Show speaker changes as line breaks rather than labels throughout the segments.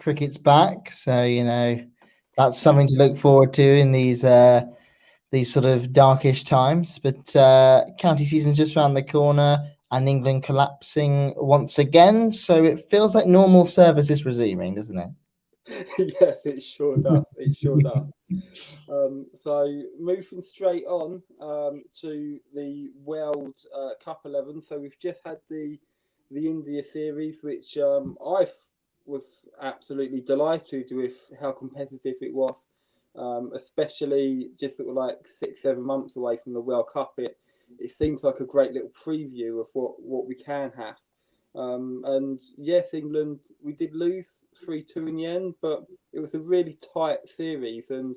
cricket's back, so that's something to look forward to in these sort of darkish times. But county season's just around the corner, and England collapsing once again. So it feels like normal service is resuming, doesn't it?
Yes, it sure does. It sure does. So moving straight on to the World Cup 11. So we've just had the India series, which was absolutely delighted with how competitive it was, especially just sort of like 6-7 months away from the World Cup. It seems like a great little preview of what we can have. And yes, England, we did lose 3-2 in the end, but it was a really tight series. And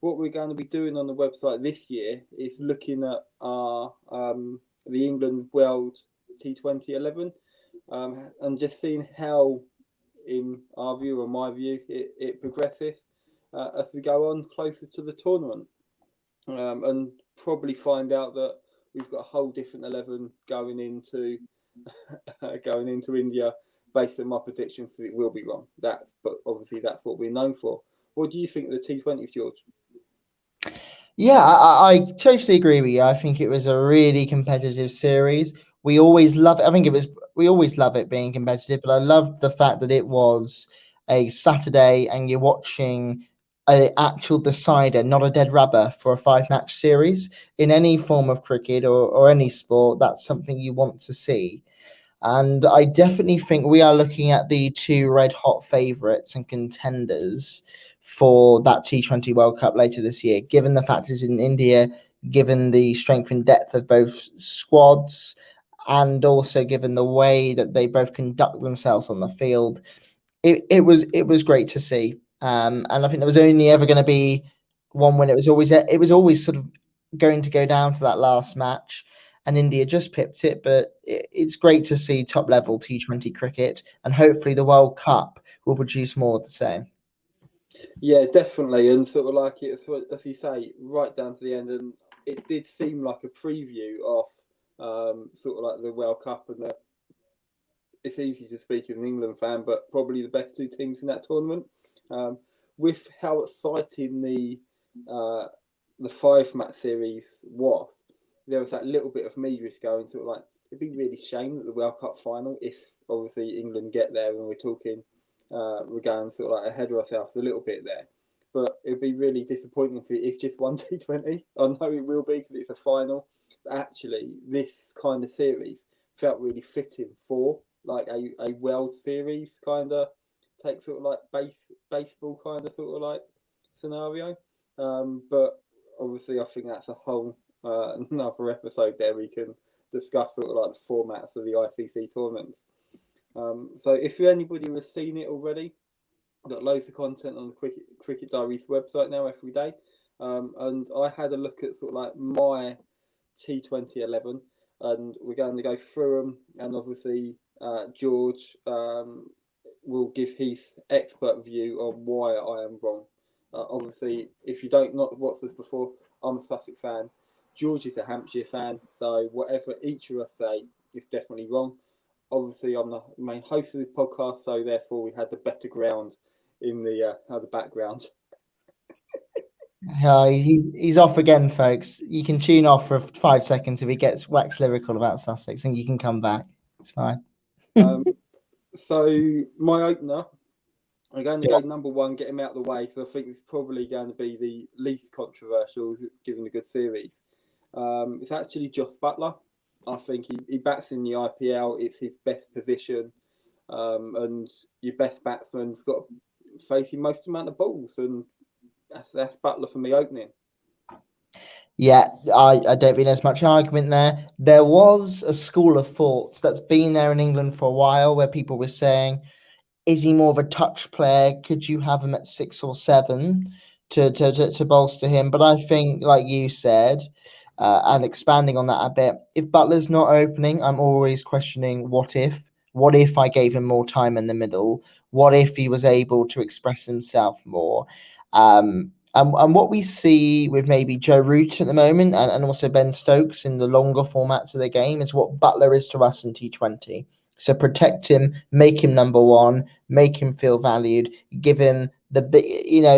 what we're going to be doing on the website this year is looking at our the England World T20 11 and just seeing how, in our view or my view, it progresses as we go on closer to the tournament, and probably find out that we've got a whole different 11 going into India based on my predictions. That it will be wrong. But obviously that's what we're known for. What do you think of the T20s, George?
Yeah, I totally agree with you. I think it was a really competitive series. We always love it. We always love it being competitive, but I loved the fact that it was a Saturday and you're watching an actual decider, not a dead rubber for a 5-match series. In any form of cricket or any sport, that's something you want to see. And I definitely think we are looking at the two red hot favourites and contenders for that T20 World Cup later this year, given the factors in India, given the strength and depth of both squads, and also given the way that they both conduct themselves on the field. It was great to see. And I think there was only ever going to be one win. It was always sort of going to go down to that last match, and India just pipped it. But it's great to see top level T20 cricket, and hopefully the World Cup will produce more of the same.
Yeah, definitely, and sort of like it, as you say, right down to the end, and it did seem like a preview of sort of like the World Cup, and it's easy to speak as an England fan, but probably the best two teams in that tournament. With how exciting the 5-match series was, there was that little bit of me just going sort of like, it'd be really shame that the World Cup final, if obviously England get there, and we're talking, we're going sort of like ahead of ourselves a little bit there. But it'd be really disappointing if it's just one T20. I know it will be because it's a final. But actually, this kind of series felt really fitting for like a World Series kind of take sort of like baseball kind of sort of like scenario. But obviously, I think that's a whole another episode there we can discuss sort of like the formats of the ICC tournaments. So if anybody has seen it already, I've got loads of content on the Cricket Diaries website now every day. And I had a look at sort of like my T20 11, and we're going to go through them. And obviously, George will give his expert view on why I am wrong. Obviously, if you don't not watched this before, I'm a Sussex fan. George is a Hampshire fan, so whatever each of us say is definitely wrong. Obviously, I'm the main host of this podcast, so therefore we had the better ground in the background.
He's off again, folks. You can tune off for 5 seconds if he gets wax lyrical about Sussex, and you can come back. It's fine.
So my opener, I'm going to go number one, get him out of the way, because I think it's probably going to be the least controversial, given the good series. It's actually Joss Buttler. I think he bats in the IPL. It's his best position, and your best batsman's got facing most amount of balls, and that's Buttler for me opening.
Yeah, I don't think there's much argument there. There was a school of thoughts that's been there in England for a while where people were saying, is he more of a touch player? Could you have him at 6 or 7 to bolster him? But I think, like you said, and expanding on that a bit, if Butler's not opening, I'm always questioning what if. What if I gave him more time in the middle? What if he was able to express himself more? And what we see with maybe Joe Root at the moment and also Ben Stokes in the longer formats of the game is what Buttler is to us in T20. So protect him, make him number one, make him feel valued, give him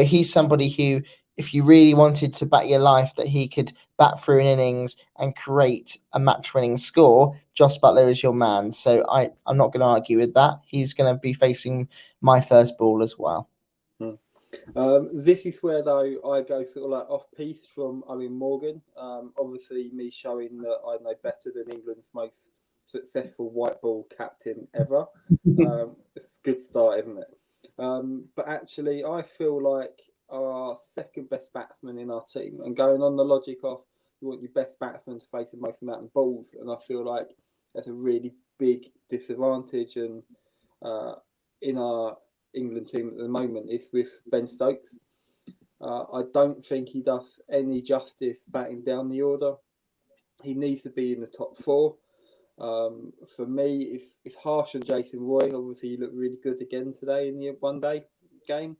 he's somebody who, if you really wanted to bet your life that he could bat through an innings and create a match-winning score, Jos Buttler is your man. So I'm not going to argue with that. He's going to be facing my first ball as well.
This is where, though, I go sort of like off-piece from Owen Morgan. Obviously, me showing that I know better than England's most successful white ball captain ever. It's a good start, isn't it? But actually, I feel like our second best batsman in our team, and going on the logic of you want your best batsman to face the most amount of balls, and I feel like that's a really big disadvantage. And in our England team at the moment is with Ben Stokes. I don't think he does any justice batting down the order. He needs to be in the top four. For me, it's harsh on Jason Roy. Obviously, he looked really good again today in the one-day game.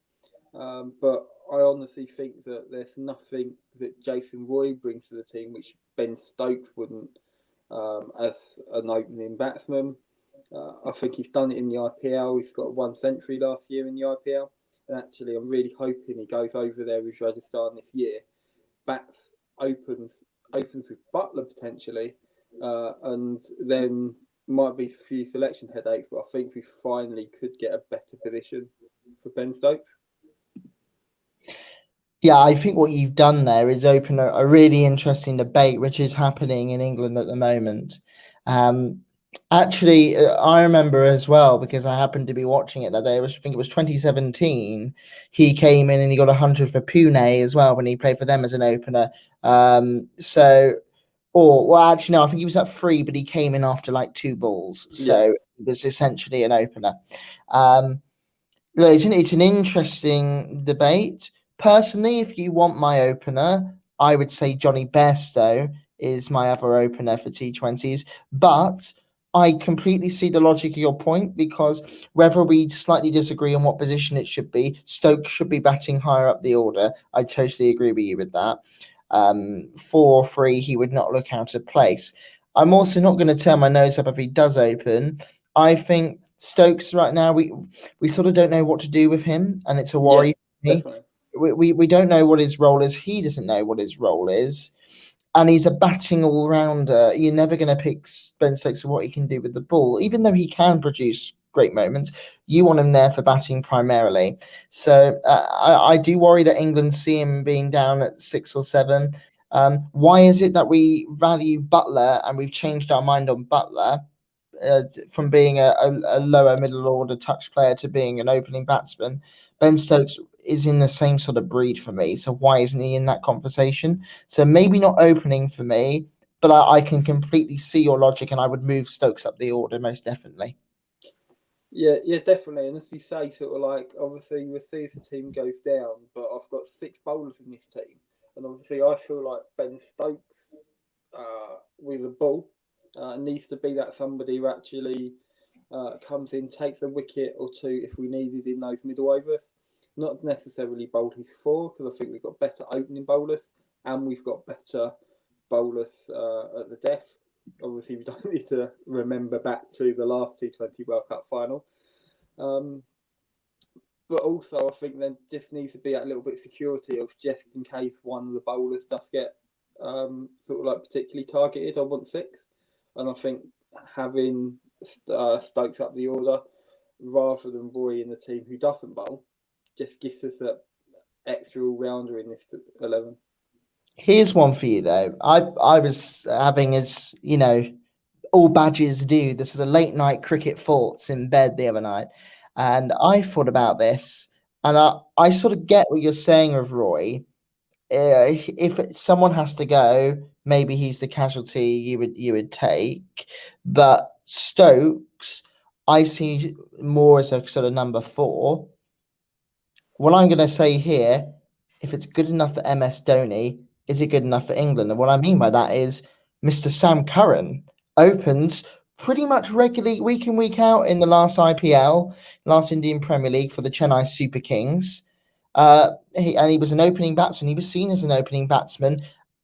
But I honestly think that there's nothing that Jason Roy brings to the team which Ben Stokes wouldn't as an opening batsman. I think he's done it in the IPL. He's got 1 century last year in the IPL. And actually, I'm really hoping he goes over there with Rajasthan this year. Bats opens with Buttler potentially, and then might be a few selection headaches. But I think we finally could get a better position for Ben Stokes.
Yeah, I think what you've done there is open a really interesting debate, which is happening in England at the moment. Actually, I remember as well, because I happened to be watching it that day. I think it was 2017. He came in and he got 100 for Pune as well when he played for them as an opener. Actually, no, I think he was at 3, but he came in after like 2 balls. So it was essentially an opener. It's an interesting debate. Personally, if you want my opener, I would say Johnny Bairstow is my other opener for T20s. But I completely see the logic of your point, because whether we slightly disagree on what position it should be, Stokes should be batting higher up the order. I totally agree with you with that. 4-3, he would not look out of place. I'm also not going to turn my nose up if he does open. I think Stokes right now, we sort of don't know what to do with him, and it's a worry for me.
Definitely.
We don't know what his role is. He doesn't know what his role is. And he's a batting all-rounder. You're never going to pick Ben Stokes for what he can do with the ball. Even though he can produce great moments, you want him there for batting primarily. So I do worry that England see him being down at 6 or 7. Why is it that we value Buttler and we've changed our mind on Buttler from being a lower middle order touch player to being an opening batsman? Ben Stokes is in the same sort of breed for me. So why isn't he in that conversation? So maybe not opening for me, but I can completely see your logic, and I would move Stokes up the order most definitely.
Yeah, definitely. And as you say, sort of like, obviously, we'll see as the team goes down, but I've got 6 bowlers in this team. And obviously, I feel like Ben Stokes with the ball needs to be that somebody who actually comes in, takes a wicket or 2 if we needed in those middle overs. Not necessarily bowled his 4, because I think we've got better opening bowlers and we've got better bowlers at the death. Obviously, we don't need to remember back to the last T20 World Cup final. But also, I think there just needs to be that little bit of security of just in case one of the bowlers does get sort of like particularly targeted. I want 6. And I think having Stokes up the order rather than Roy in the team who doesn't bowl just gives us that extra all-rounder in this 11.
Here's one for you, though. I was having, as you know, all badgers do, the sort of late night cricket thoughts in bed the other night. And I thought about this, and I sort of get what you're saying of Roy. If someone has to go, maybe he's the casualty you would take. But Stokes, I see more as a sort of number 4. What I'm going to say here, if it's good enough for MS Dhoni, is it good enough for England? And what I mean by that is Mr. Sam Curran opens pretty much regularly, week in, week out, in the last IPL, last Indian Premier League for the Chennai Super Kings. He was an opening batsman. He was seen as an opening batsman,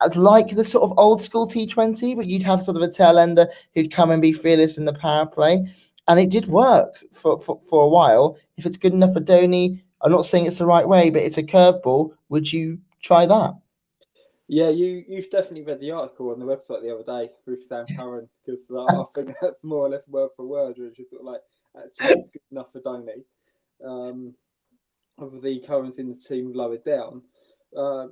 as like the sort of old school T20, but you'd have sort of a tail ender who'd come and be fearless in the power play. and it did work for a while. If it's good enough for Dhoni, I'm not saying it's the right way, but it's a curveball. Would you try that?
Yeah, you've definitely read the article on the website the other day with Sam Curran, because I think that's more or less word for word, which is sort of like, actually it's good enough for Dhoni. Obviously Curran's in the team lower down.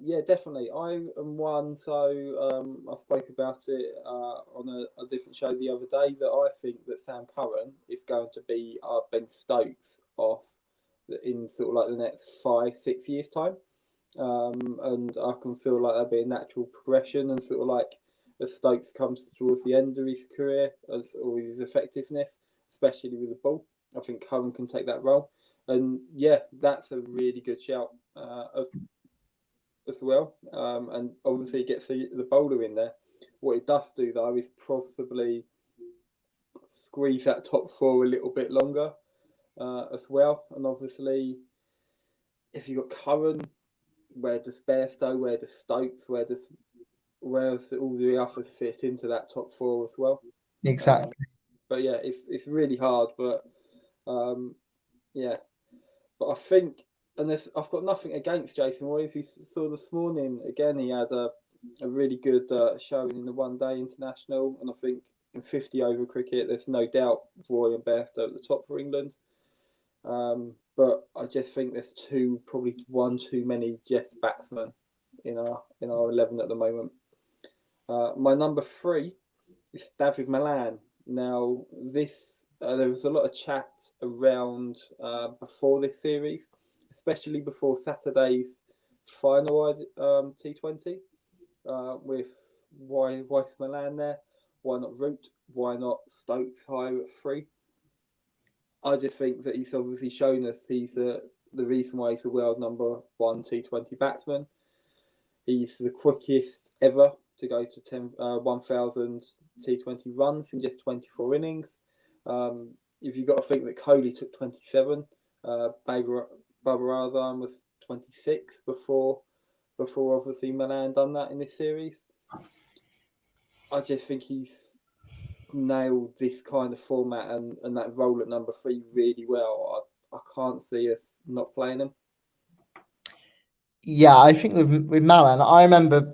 Yeah, definitely. I am one. So I spoke about it on a different show the other day, that I think that Sam Curran is going to be Ben Stokes off in sort of like the next 5-6 years time. And I can feel like that'd be a natural progression, and sort of like as Stokes comes towards the end of his career, or his effectiveness, especially with the ball, I think Curran can take that role. And yeah, that's a really good shout as well. And obviously, it gets the bowler in there. What it does do though is possibly squeeze that top four a little bit longer as well. And obviously, if you've got Curran, where does Bairstow, where does Stokes, where does all the others fit into that top four as well?
Exactly.
But yeah, it's really hard. But yeah, but I think, and I've got nothing against Jason Roy. If you saw this morning, again, he had a really good showing in the one day international. And I think in 50 over cricket, there's no doubt Roy and Bairstow at the top for England. But I just think there's probably one too many Jets batsmen in our 11 at the moment. My number 3 is David Milan. Now, there was a lot of chat around before this series, especially before Saturday's final T20, with why is Milan there? Why not Root? Why not Stokes higher at 3? I just think that he's obviously shown us he's the reason why he's the world number 1 T20 batsman. He's the quickest ever to go to 1,000 T20 runs in just 24 innings. If you've got to think that Kohli took 27, Babar Azam was 26 before obviously Milan done that in this series. I just think he's nailed this kind of format and that role at number 3 really well. I can't see us not playing him.
Yeah, I think with Malan, I remember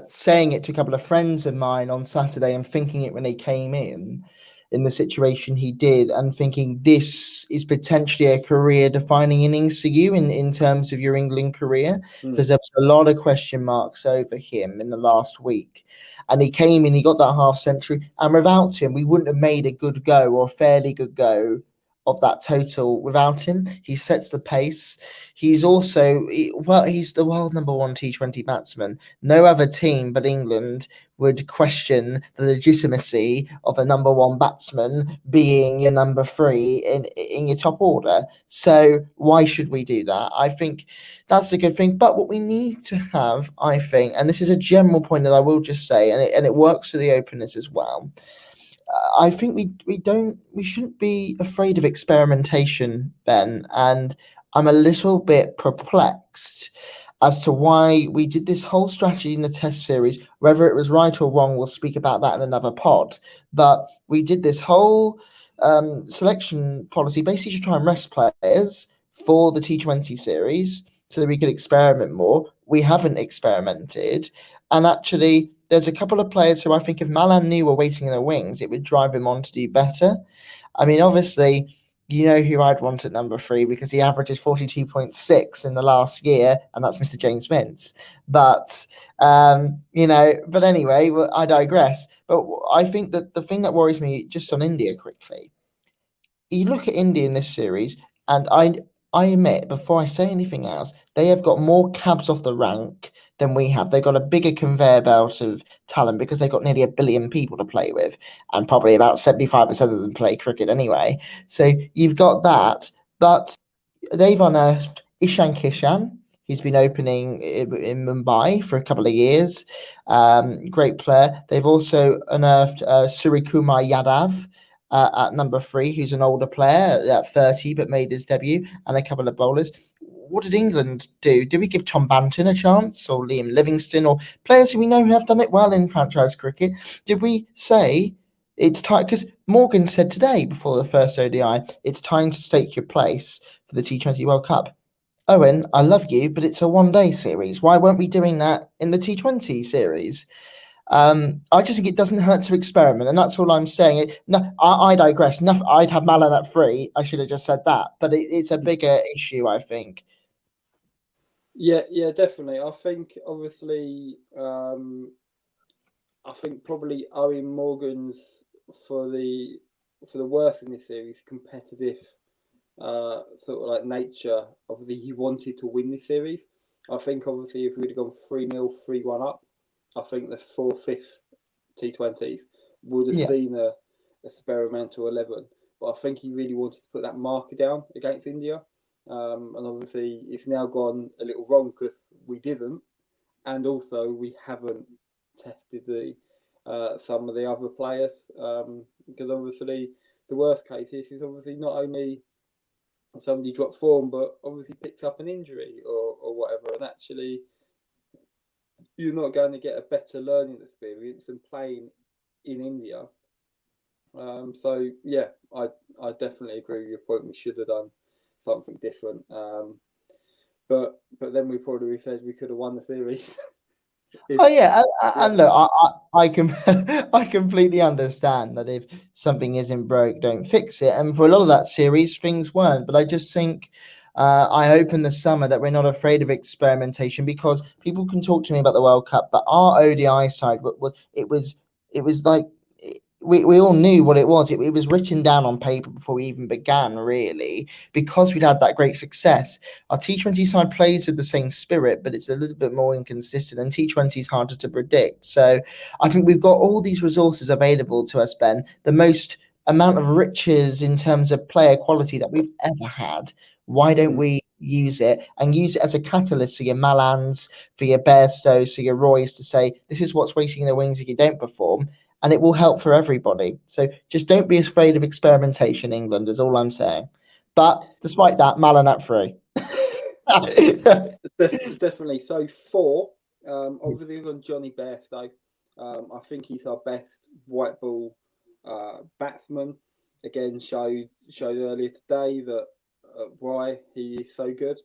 saying it to a couple of friends of mine on Saturday and thinking it when he came in the situation he did, and thinking this is potentially a career-defining innings for you in terms of your England career, because there was a lot of question marks over him in the last week. And he came in, he got that half century, and without him, we wouldn't have made a good go or a fairly good go of that total without him. He sets the pace. He's also, he's the world number 1 T20 batsman. No other team but England would question the legitimacy of a number 1 batsman being your number 3 in your top order. So why should we do that? I think that's a good thing. But what we need to have, I think, and this is a general point that I will just say, and it works for the openers as well. I think we shouldn't be afraid of experimentation, Ben. And I'm a little bit perplexed as to why we did this whole strategy in the test series. Whether it was right or wrong, we'll speak about that in another pod. But we did this whole selection policy basically to try and rest players for the T20 series so that we could experiment more. We haven't experimented. And actually, there's a couple of players who I think if Malan knew were waiting in the wings, it would drive him on to do better. I mean, obviously, you know who I'd want at number 3 because he averages 42.6 in the last year, and that's Mr. James Vince. But, but anyway, I digress. But I think that the thing that worries me just on India quickly, you look at India in this series, and I admit, before I say anything else, they have got more cabs off the rank than we have. They've got a bigger conveyor belt of talent because they've got nearly 1 billion people to play with, and probably about 75% of them play cricket anyway. So you've got that, but they've unearthed Ishan Kishan. He's been opening in Mumbai for a couple of years. Great player. They've also unearthed Suryakumar Yadav at number 3, who's an older player at 30 but made his debut, and a couple of bowlers. What did England do? Did we give Tom Banton a chance, or Liam Livingston, or players who we know who have done it well in franchise cricket? Did we say it's time because Morgan said today before the first ODI, it's time to stake your place for the T20 World Cup. Owen, I love you, but it's a one-day series. Why weren't we doing that in the T20 series? I just think it doesn't hurt to experiment, and that's all I'm saying. No, I digress. I'd have Milan at 3. I should have just said that, but it's a bigger issue, I think.
Yeah, definitely. I think obviously, I think probably Owen Morgan's for the worst in this series, competitive sort of like nature. Obviously, he wanted to win this series. I think obviously if we'd have gone 3-0, 3-1 up, I think the 4th, 5th T20s would have
Yeah.
seen a experimental 11. But I think he really wanted to put that marker down against India. And obviously, it's now gone a little wrong because we didn't, and also we haven't tested the some of the other players because obviously the worst case is obviously not only somebody dropped form, but obviously picked up an injury or whatever, and actually you're not going to get a better learning experience than playing in India. So yeah, I definitely agree with your point. We should have done something different. But then we probably said we could have won the series.
Oh yeah, and
Yeah,
look, I can I completely understand that if something isn't broke, don't fix it. And for a lot of that series, things weren't. But I just think I hope in the summer that we're not afraid of experimentation because people can talk to me about the World Cup, but our ODI side was like we all knew what it was. It was written down on paper before we even began, really, because we'd had that great success. Our T20 side plays with the same spirit, but it's a little bit more inconsistent, and T20 is harder to predict. So I think we've got all these resources available to us, Ben. The most amount of riches in terms of player quality that we've ever had. Why don't we use it and use it as a catalyst for your Malans, for your Bairstows, for your Roys to say, this is what's waiting in the wings if you don't perform, and it will help for everybody. So just don't be afraid of experimentation, England, is all I'm saying. But despite that, Malan at 3.
definitely. So 4, obviously on Johnny Bairstow. I think he's our best white ball batsman. Again, showed earlier today that why he is so good.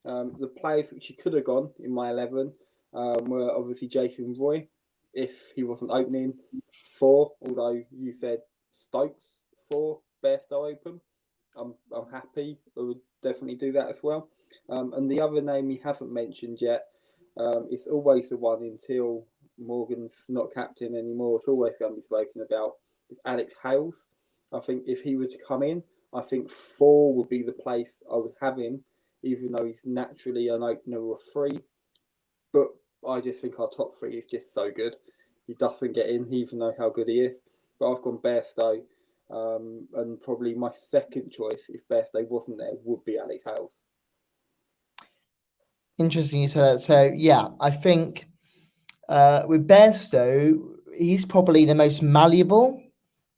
The players which he could have gone in my 11 were obviously Jason Roy, if he wasn't opening 4. Although you said Stokes 4, Bairstow open. I'm happy. I would definitely do that as well. And the other name we haven't mentioned yet, it's always the one until Morgan's not captain anymore. It's always going to be spoken about. Alex Hales. I think if he were to come in, I think 4 would be the place I would have him, even though he's naturally an opener or 3. But I just think our top 3 is just so good. He doesn't get in, even though how good he is. But I've gone Bairstow. And probably my second choice, if Bairstow wasn't there, would be Alex Hales.
Interesting you said that. So yeah, I think with Bairstow, he's probably the most malleable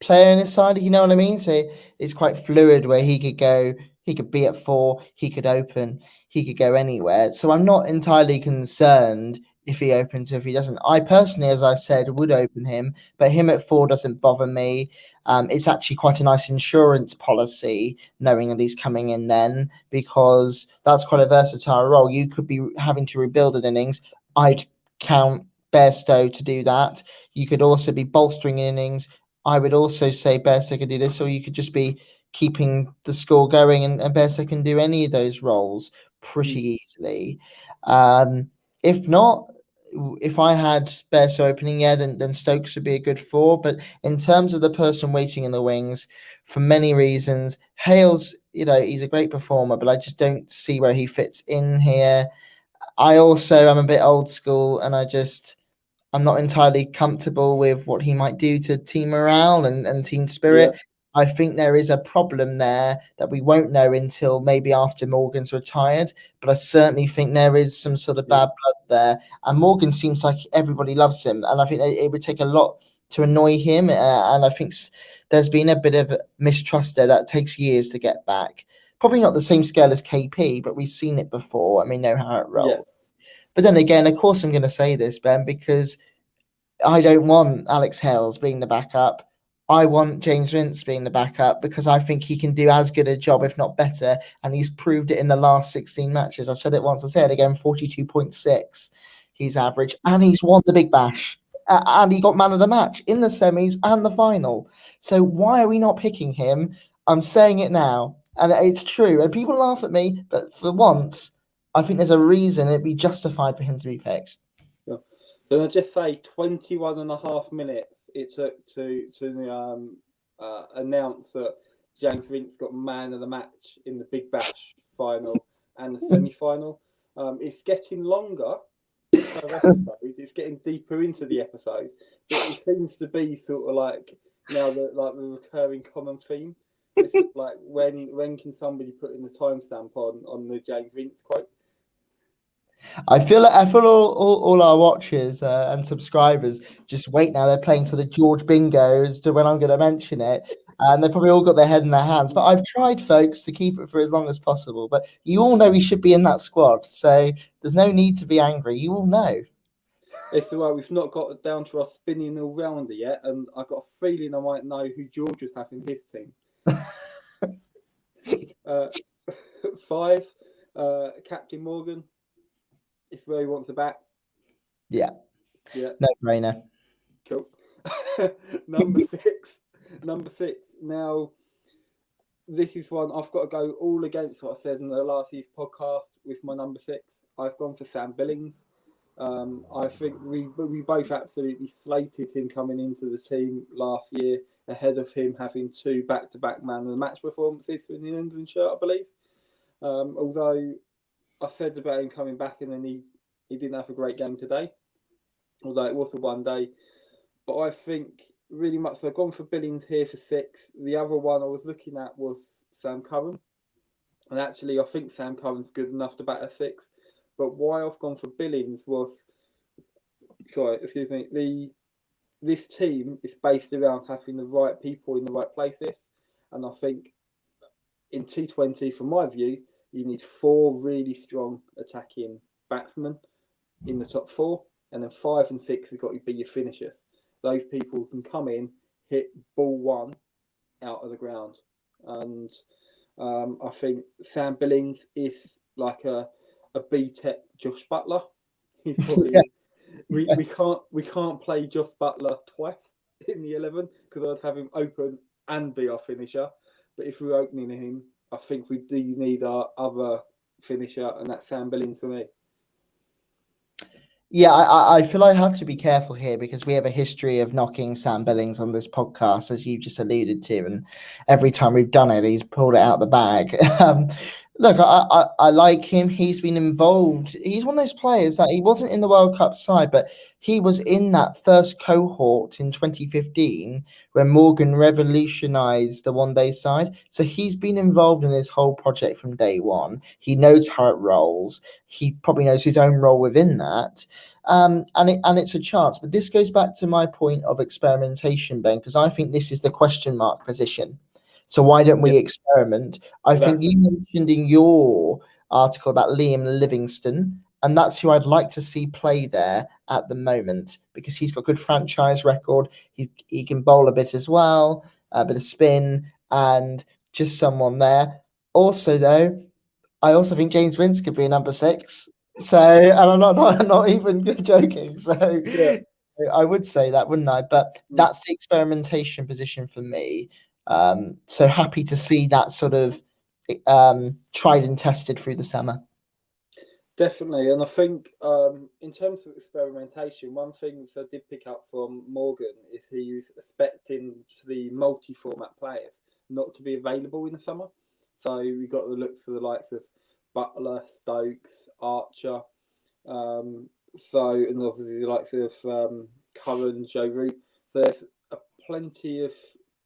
player in his side, if you know what I mean. So it's quite fluid where he could be at 4, he could open, he could go anywhere. So I'm not entirely concerned if he opens, if he doesn't. I personally, as I said, would open him, but him at 4 doesn't bother me. It's actually quite a nice insurance policy knowing that he's coming in then, because that's quite a versatile role. You could be having to rebuild an innings. I'd count Bairstow to do that. You could also be bolstering innings. I would also say Bairstow could do this, or you could just be keeping the score going, and Bairstow can do any of those roles pretty easily. If not, if I had Bairstow opening, yeah, then Stokes would be a good 4. But in terms of the person waiting in the wings, for many reasons, Hales, he's a great performer, but I just don't see where he fits in here. I also am a bit old school, and I'm not entirely comfortable with what he might do to team morale and team
Yeah,
spirit. I think there is a problem there that we won't know until maybe after Morgan's retired. But I certainly think there is some sort of
yeah,
bad blood there. And Morgan seems like everybody loves him. And I think it would take a lot to annoy him. And I think there's been a bit of mistrust there that takes years to get back. Probably not the same scale as KP, but we've seen it before and we know how it
yeah,
rolls. But then again, of course, I'm going to say this, Ben, because I don't want Alex Hales being the backup. I want James Vince being the backup because I think he can do as good a job, if not better. And he's proved it in the last 16 matches. I said it once, I say it again, 42.6 he's average. And he's won the Big Bash. And he got man of the match in the semis and the final. So why are we not picking him? I'm saying it now. And it's true. And people laugh at me, but for once, I think there's a reason it'd be justified for him to be picked.
So I'll just say 21 and a half minutes it took to announce that James Vince got man of the match in the Big Bash final and the semi-final. It's getting longer per episode. It's getting deeper into the episode. But it seems to be sort of like now the recurring common theme. It's like when can somebody put in the timestamp on the James Vince quote?
I feel all our watchers and subscribers just wait now. They're playing sort of George Bingo as to when I'm going to mention it, and they've probably all got their head in their hands. But I've tried, folks, to keep it for as long as possible. But you all know he should be in that squad, so there's no need to be angry. You all know.
It's all right. We've not got down to our spinning all rounder yet, and I've got a feeling I might know who George would have in his team. 5, Captain Morgan. It's where he wants the bat.
Yeah. No brainer.
Cool. Number 6. Now, this is one I've got to go all against what I said in the last year's podcast with my number 6. I've gone for Sam Billings. I think we both absolutely slated him coming into the team last year ahead of him having 2 back-to-back man of the match performances in the England shirt, I believe. Although I said about him coming back and then he didn't have a great game today, although it was a one day. But I think really much, so I've gone for Billings here for 6. The other one I was looking at was Sam Curran. And actually, I think Sam Curran's good enough to bat a 6. But why I've gone for Billings was, this team is based around having the right people in the right places. And I think in T20, from my view, you need 4 really strong attacking batsmen in the top 4, and then 5 and 6 have got to be your finishers. Those people can come in, hit ball 1 out of the ground. And I think Sam Billings is like a B-Tech Josh Buttler. He's probably we can't play Josh Buttler twice in the 11 because I'd have him open and be our finisher. But if we're opening him, I think we do need our other finisher, and that's Sam Billings for me.
Yeah, I feel I have to be careful here because we have a history of knocking Sam Billings on this podcast, as you just alluded to, and every time we've done it, he's pulled it out the bag. Look, I like him. He's been involved. He's one of those players that he wasn't in the World Cup side, but he was in that first cohort in 2015 when Morgan revolutionised the one-day side. So he's been involved in this whole project from day one. He knows how it rolls. He probably knows his own role within that. And it's a chance. But this goes back to my point of experimentation, Ben, because I think this is the question mark position. So why don't we experiment? I think you mentioned in your article about Liam Livingston, and that's who I'd like to see play there at the moment because he's got good franchise record. He can bowl a bit as well, a bit of spin, and just someone there. Also, though, I also think James Vince could be a number 6. So, and I'm not even joking. So, I would say that, wouldn't I? But that's the experimentation position for me. So happy to see that sort of tried and tested through the summer.
Definitely, and I think in terms of experimentation, one thing that I did pick up from Morgan is he's expecting the multi-format players not to be available in the summer. So we got the looks of the likes of Butler, Stokes, Archer, and obviously the likes of Curran, Joe Root. So there's plenty of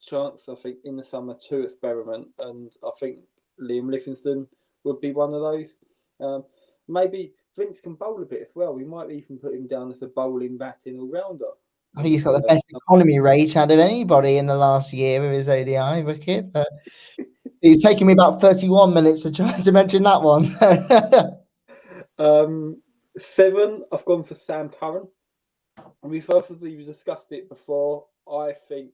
chance, I think, in the summer to experiment, and I think Liam Livingston would be one of those. Maybe Vince can bowl a bit as well. We might even put him down as a bowling, batting all-rounder.
I think he's got the best economy rate out of anybody in the last year with his ODI wicket. But it's taken me about 31 minutes to try to mention that one.
7, I've gone for Sam Curran. We've obviously discussed it before. I think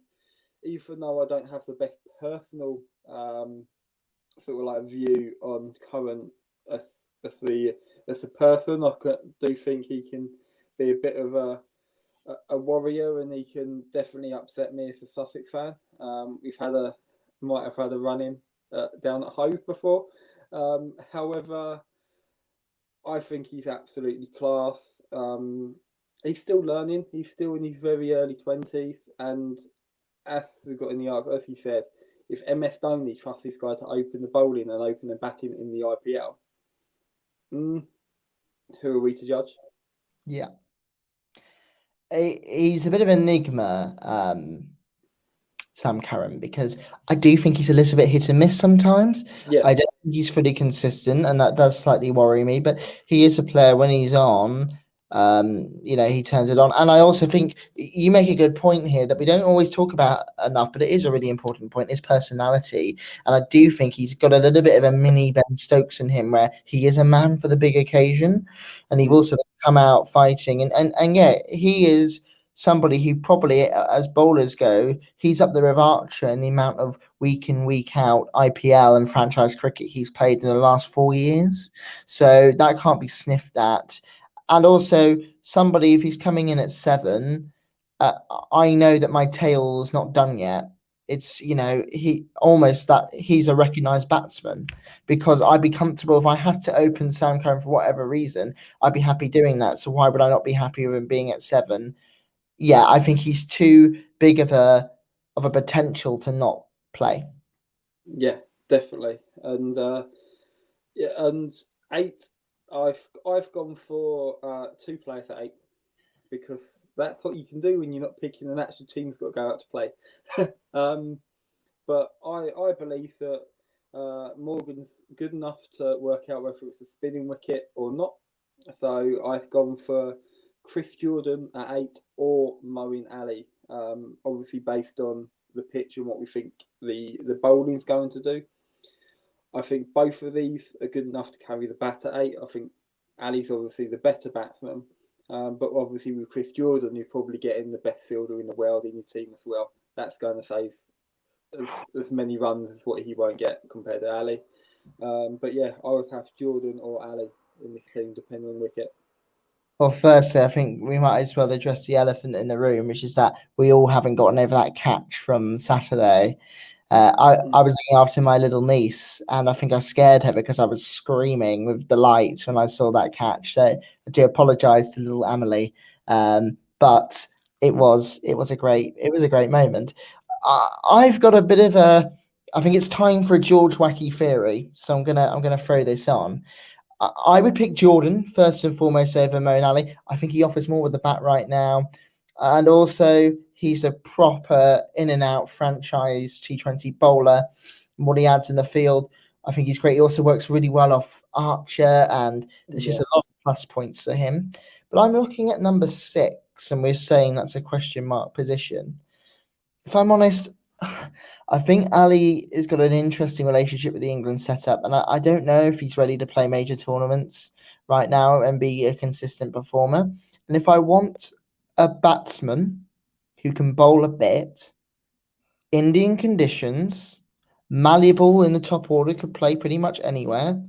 even though I don't have the best personal sort of like view on Curran as as the as a person, do think he can be a bit of a warrior, and he can definitely upset me as a Sussex fan. Might have had a run in down at Hove before. However, I think he's absolutely class. He's still learning. He's still in his very early 20s, and as we got in the article, as he said, if MS Dhoni trusts this guy to open the bowling and open the batting in the IPL, who are we to judge?
Yeah. He's a bit of an enigma, Sam Curran, because I do think he's a little bit hit and miss sometimes.
Yeah.
I don't think he's fully consistent, and that does slightly worry me. But he is a player when he's on, he turns it on. And I also think you make a good point here that we don't always talk about enough, but it is a really important point, his personality. And I do think he's got a little bit of a mini Ben Stokes in him, where he is a man for the big occasion, and he will sort of come out fighting. And yeah, he is somebody who probably, as bowlers go, he's up there with Archer in the amount of week in, week out IPL and franchise cricket he's played in the last 4 years. So that can't be sniffed at. And also, somebody, if he's coming in at 7, I know that my tail's not done yet. It's, he's a recognised batsman, because I'd be comfortable if I had to open Sam Curran for whatever reason. I'd be happy doing that. So why would I not be happy with him being at 7? Yeah, I think he's too big of a potential to not play.
Yeah, definitely. And 8, I've gone for 2 players at 8, because that's what you can do when you're not picking an actual team's got to go out to play. But I believe that Morgan's good enough to work out whether it's a spinning wicket or not. So I've gone for Chris Jordan at 8 or Moeen Ali. Obviously based on the pitch and what we think the bowling's going to do. I think both of these are good enough to carry the bat at 8. I think Ali's obviously the better batsman. But obviously with Chris Jordan, you're probably getting the best fielder in the world in your team as well. That's going to save as many runs as what he won't get compared to Ali. But yeah, I would have Jordan or Ali in this team, depending on wicket.
Well, firstly, I think we might as well address the elephant in the room, which is that we all haven't gotten over that catch from Saturday. I was looking after my little niece, and I think I scared her because I was screaming with delight when I saw that catch. So I do apologise to little Emily, but it was a great moment. I've got a bit of a. I think it's time for a George Wacky theory, so I'm gonna throw this on. I would pick Jordan first and foremost over Moeen Ali. I think he offers more with the bat right now. And also, he's a proper in and out franchise T20 bowler. And what he adds in the field, I think he's great. He also works really well off Archer, and there's just a lot of plus points for him. But I'm looking at number 6, and we're saying that's a question mark position. If I'm honest, I think Ali has got an interesting relationship with the England setup, and I don't know if he's ready to play major tournaments right now and be a consistent performer. And if I want a batsman who can bowl a bit, Indian conditions, malleable in the top order, could play pretty much anywhere,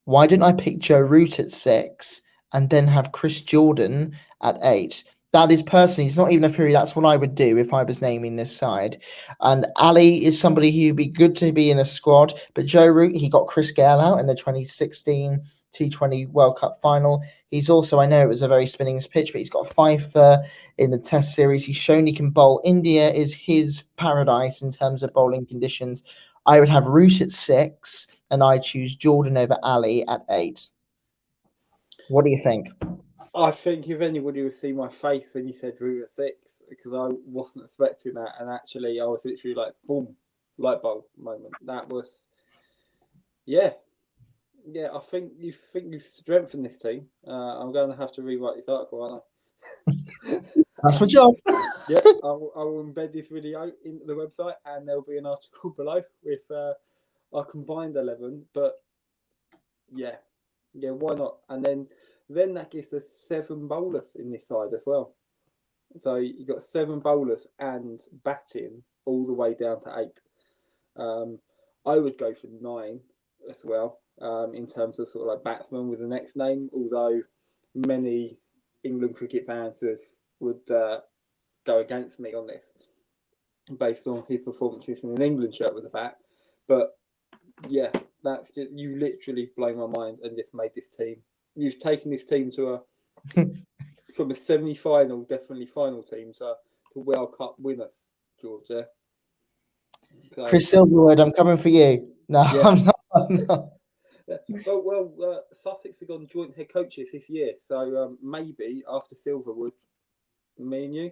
why didn't I pick Joe Root at 6 and then have Chris Jordan at 8? That is personally, it's not even a theory. That's what I would do if I was naming this side. And Ali is somebody who'd be good to be in a squad. But Joe Root, he got Chris Gale out in the 2016 T20 World Cup final. He's also, I know it was a very spinning pitch, but he's got a 5 in the Test series. He's shown he can bowl. India is his paradise in terms of bowling conditions. I would have Root at 6, and I choose Jordan over Ali at 8. What do you think?
I think if anybody would see my face when you said Root at 6, because I wasn't expecting that, and actually I was literally like, boom, light bulb moment. That was, yeah. I think you've strengthened this team. I'm going to have to rewrite this article, aren't I?
That's my job.
Yeah, I will embed this video into the website, and there'll be an article below with our combined 11. But yeah, why not? And then that gives us 7 bowlers in this side as well. So you got 7 bowlers and batting. all the way down to 8. I would go for 9 as well, in terms of sort of like batsman with the next name, although many England cricket fans would go against me on this based on his performances in an England shirt with a bat. But yeah, that's just, you literally blow my mind and just made this team. You've taken this team to from a semi-final, definitely final team to World Cup winners, Georgia. So,
Chris Silverwood, I'm coming for you. No, yeah. I'm not.
Yeah. Well, Sussex have gone joint head coaches this year, so maybe after Silverwood, me and you.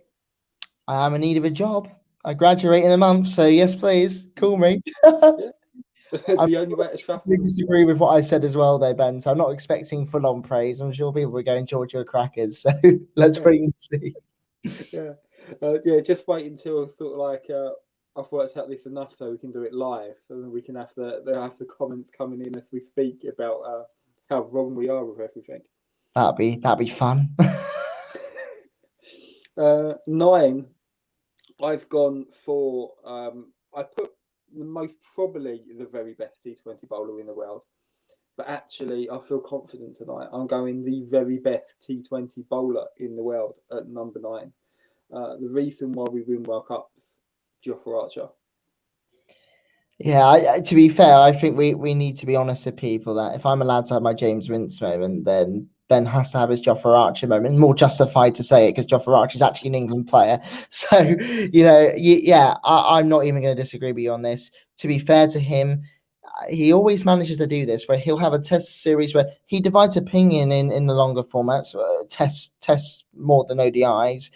I am in need of a job. I graduate in a month, so yes, please call me.
Yeah. It's the only way to shuffle.
I disagree with what I said as well, though, Ben. So I'm not expecting full-on praise. I'm sure people were going Georgia crackers. So let's wait and see.
Yeah. Just wait until sort of like I've worked out this enough, so we can do it live, and then we can have the comments coming in as we speak about how wrong we are with everything.
That'd be fun.
9. I've gone for. I put most probably the very best T20 bowler in the world, but actually I feel confident tonight. I'm going the very best T20 bowler in the world at number 9. The reason why we win World Cups, Jofra Archer.
Yeah, to be fair, I think we need to be honest with people that if I'm allowed to have my James Vince moment, then Ben has to have his Jofra Archer moment. More justified to say it because Jofra Archer is actually an England player. So, I'm not even going to disagree with you on this. To be fair to him, he always manages to do this where he'll have a test series where he divides opinion in the longer formats, tests more than ODIs.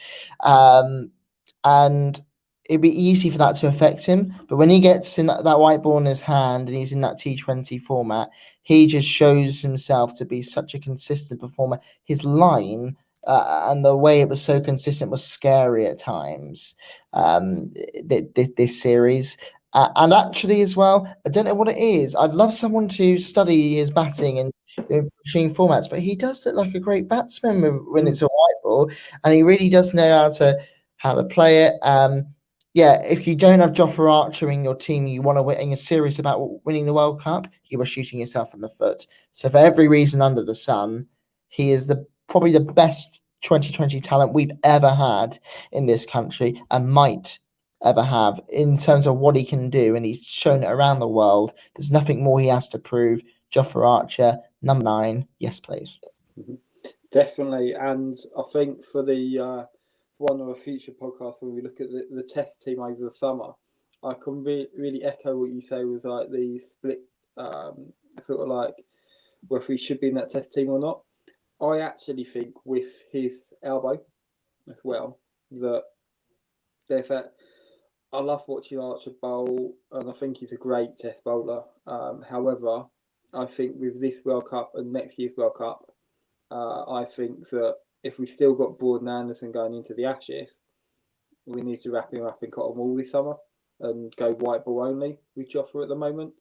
And it'd be easy for that to affect him. But when he gets in that white ball in his hand and he's in that T20 format, he just shows himself to be such a consistent performer. His line and the way it was so consistent was scary at times, this series. And actually as well, I don't know what it is. I'd love someone to study his batting and machine formats, but he does look like a great batsman when it's a white ball, and he really does know how to play it. If you don't have Jofra Archer in your team, you want to win, and you're serious about winning the World Cup, you are shooting yourself in the foot. So for every reason under the sun, he is probably the best 2020 talent we've ever had in this country and might ever have in terms of what he can do, and he's shown it around the world. There's nothing more he has to prove. Jofra Archer, number 9, yes, please.
Definitely, and I think for the one of a future podcast when we look at the test team over the summer, I can really echo what you say with like the split, sort of like whether he should be in that test team or not. I actually think with his elbow as well that there's that. I love watching Archer bowl, and I think he's a great test bowler. However, I think with this World Cup and next year's World Cup, I think that if we still got Broad and Anderson going into the Ashes, we need to wrap him up in cotton wool this summer and go white ball only with Jofra at the moment.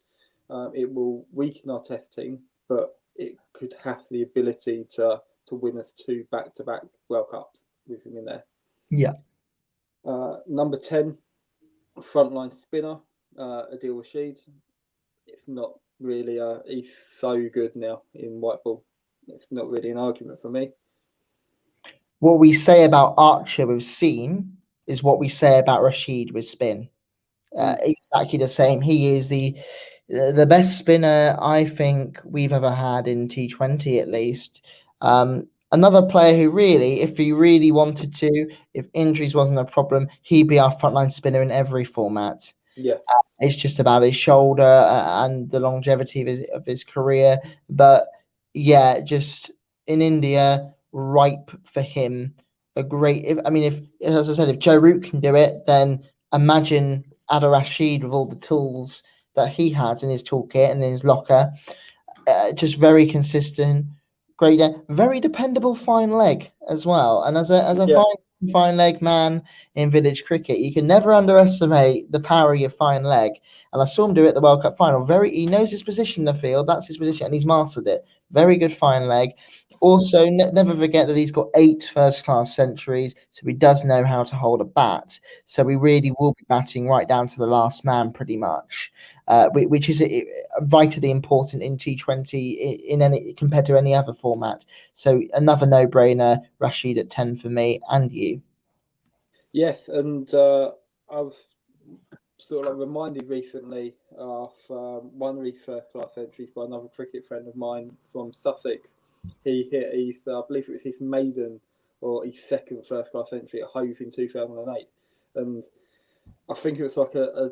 It will weaken our test team, but it could have the ability to win us 2 back-to-back World Cups with him in there.
Yeah.
Number 10, frontline spinner, Adil Rashid. It's not really, he's so good now in white ball. It's not really an argument for me.
What we say about Archer with seam is what we say about Rashid with spin. Exactly the same. He is the best spinner I think we've ever had in T20 at least. Another player who really, if he really wanted to, if injuries wasn't a problem, he'd be our frontline spinner in every format.
Yeah.
It's just about his shoulder and the longevity of his career. But yeah, just in India, ripe for him. As I said, if Joe Root can do it, then imagine Adil Rashid with all the tools that he has in his toolkit and in his locker. Just very consistent, great, very dependable fine leg as well. And as a fine leg man in village cricket, you can never underestimate the power of your fine leg. And I saw him do it at the World Cup final. He knows his position in the field. That's his position, and he's mastered it. Very good fine leg. Also, never forget that he's got 8 first-class centuries, so he does know how to hold a bat. So we really will be batting right down to the last man, pretty much, which is vitally important in T20 in any compared to any other format. So another no-brainer, Rashid at 10 for me, and you.
Yes, and I was sort of like reminded recently of one of his first class entries by another cricket friend of mine from Sussex. He hit his, I believe it was his maiden or his second first class entry at Hove in 2008. And I think it was like a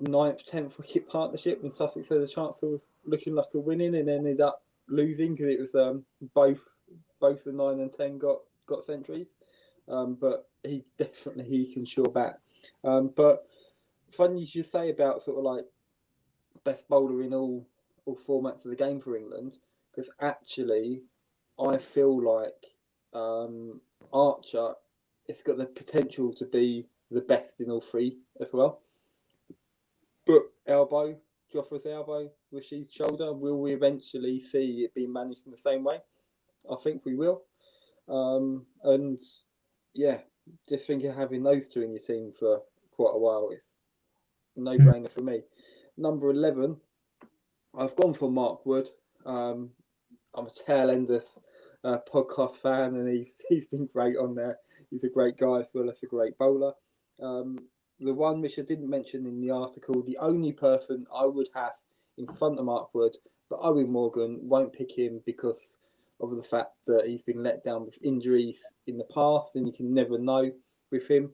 ninth, 10th wicket partnership, and Sussex had a chance of looking like a winning and ended up losing because it was both the 9 and 10 got centuries. But he can sure bat. But funny you should say about sort of like best bowler in all formats of the game for England, because actually I feel like Archer, it's got the potential to be the best in all three as well. But elbow, Jofra's elbow, Rashid's shoulder, will we eventually see it being managed in the same way? I think we will. And yeah, just think of having those two in your team for quite a while is no brainer for me. Number 11, I've gone for Mark Wood. I'm a tail enders podcast fan, and he's been great on there. He's a great guy as well as a great bowler. The one which I didn't mention in the article, the only person I would have in front of Mark Wood, but Owen Morgan won't pick him because of the fact that he's been let down with injuries in the past, and you can never know with him.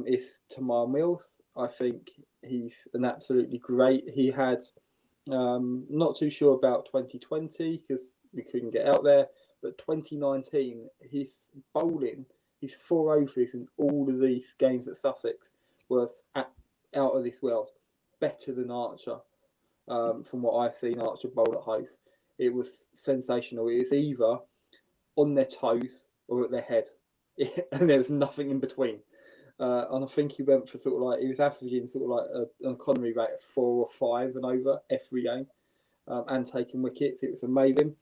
Is Tamar Mills. I think he's an absolutely great. He had not too sure about 2020 because we couldn't get out there, but 2019, his bowling, his 4 overs in all of these games at Sussex was out of this world, better than Archer. From what I've seen Archer bowl at Hove, it was sensational. It was either on their toes or at their head, and there was nothing in between. And I think he went for sort of like he was averaging sort of like an economy rate of 4 or 5 and over every game, and taking wickets. It was amazing,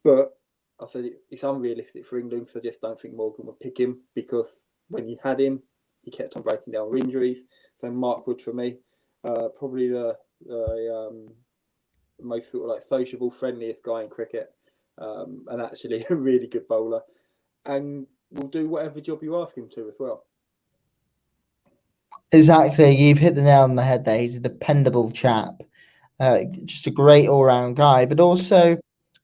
but I said it's unrealistic for England. So I just don't think Morgan would pick him because when you had him, he kept on breaking down with injuries. So Mark Wood for me, probably the most sort of like sociable, friendliest guy in cricket, and actually a really good bowler, and will do whatever job you ask him to as well.
Exactly, you've hit the nail on the head there. He's a dependable chap, just a great all-round guy. But also,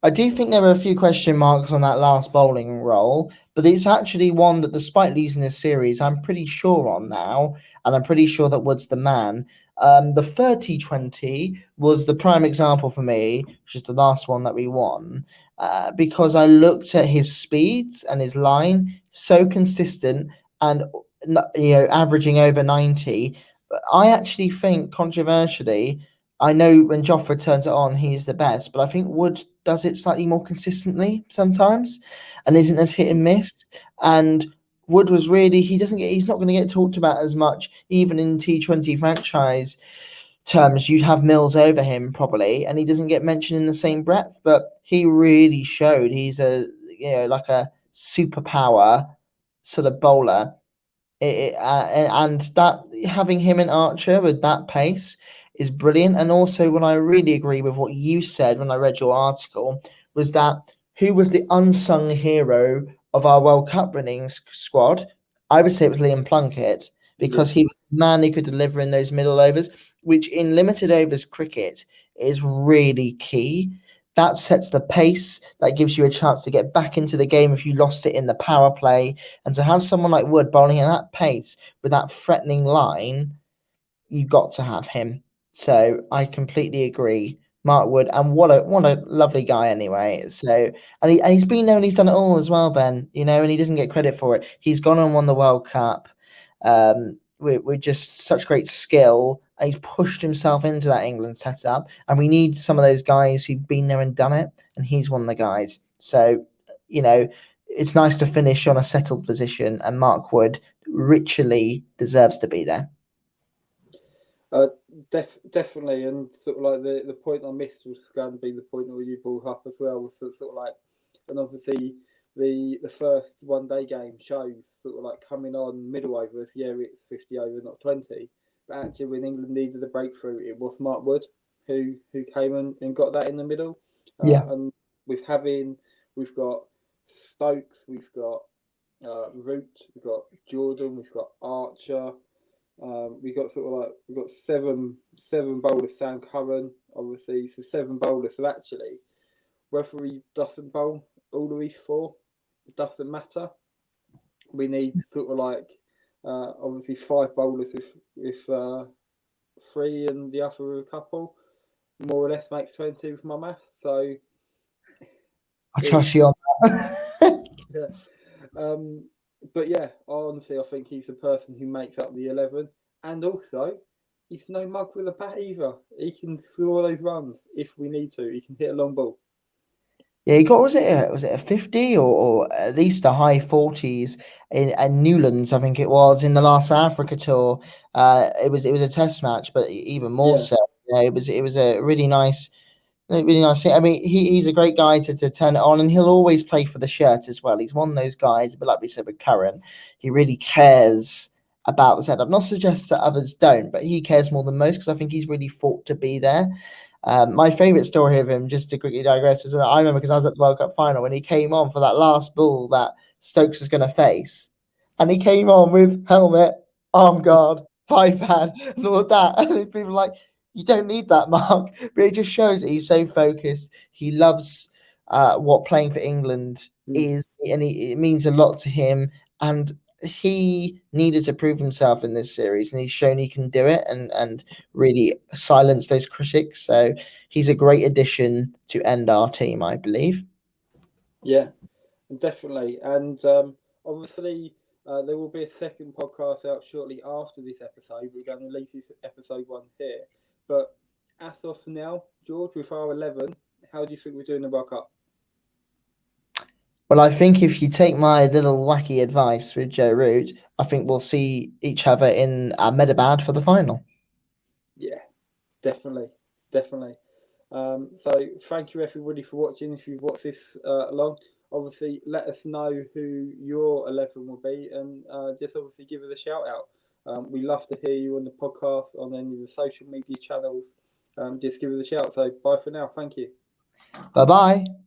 I do think there are a few question marks on that last bowling role. But it's actually one that, despite losing this series, I'm pretty sure on now, and I'm pretty sure that Wood's the man. The 30-20 was the prime example for me, which is the last one that we won, because I looked at his speeds and his line, so consistent and averaging over 90. But I actually think, controversially, I know when Jofra turns it on, he's the best, but I think Wood does it slightly more consistently sometimes and isn't as hit and miss. And Wood was really, he's not going to get talked about as much, even in T20 franchise terms. You'd have Mills over him probably, and he doesn't get mentioned in the same breath, but he really showed he's like a superpower sort of bowler and that having him in Archer with that pace is brilliant. And also, when I really agree with what you said when I read your article, was that who was the unsung hero of our World Cup winning squad? I would say it was Liam Plunkett because he was the man who could deliver in those middle overs, which in limited overs cricket is really key. That sets the pace. That gives you a chance to get back into the game if you lost it in the power play. And to have someone like Wood bowling at that pace with that threatening line, you got to have him. So I completely agree. Mark Wood, and what a lovely guy anyway. So and he's been there and he's done it all as well, Ben. And he doesn't get credit for it. He's gone and won the World Cup. We're just such great skill. And he's pushed himself into that England setup, and we need some of those guys who've been there and done it. And he's one of the guys. So it's nice to finish on a settled position, and Mark Wood richly deserves to be there.
Definitely, and sort of like the point I missed was going to be the point where you brought up as well, was sort of like and obviously the first one-day game shows sort of like coming on middle overs. Yeah, it's 50 over, not 20. But actually, when England needed a breakthrough, it was Mark Wood who came and got that in the middle. And we've got Stokes, we've got Root, we've got Jordan, we've got Archer. We've got seven bowlers. Sam Curran, obviously, so 7 bowlers. So actually, whether he doesn't bowl all of these 4, it doesn't matter. We need sort of like obviously 5 bowlers with 3 and the other a couple. More or less makes 20 with my maths. So
I trust you on that.
yeah. But yeah, honestly, I think he's the person who makes up the 11, and also he's no mug with a bat either. He can score those runs if we need to. He can hit a long ball.
Yeah, he got was it a 50 or at least a high 40s in Newlands, I think it was, in the last Africa tour. It was a test match, but even more so. It was a really nice thing. I mean, he's a great guy to turn it on, and he'll always play for the shirt as well. He's one of those guys, but like we said with Curran, he really cares about the setup. Not suggest that others don't, but he cares more than most because I think he's really fought to be there. My favourite story of him, just to quickly digress, is I remember because I was at the World Cup final when he came on for that last ball that Stokes was going to face, and he came on with helmet, arm guard, 5-pad, and all of that, and people were like, you don't need that, Mark. But it just shows that he's so focused. He loves what playing for England is, and it means a lot to him. And he needed to prove himself in this series, and he's shown he can do it and really silence those critics. So he's a great addition to end our team, I believe.
Yeah, definitely. And obviously, there will be a second podcast out shortly after this episode. We're going to release this episode 1 here. But as of now, George, with our 11, how do you think we're doing the World Cup?
Well, I think if you take my little wacky advice with Joe Root, I think we'll see each other in Ahmedabad for the final.
Yeah, definitely. So thank you everybody for watching. If you've watched this along, obviously let us know who your 11 will be, and just obviously give us a shout out. We love to hear you on the podcast, on any of the social media channels. Just give us a shout. So bye for now. Thank you.
Bye-bye.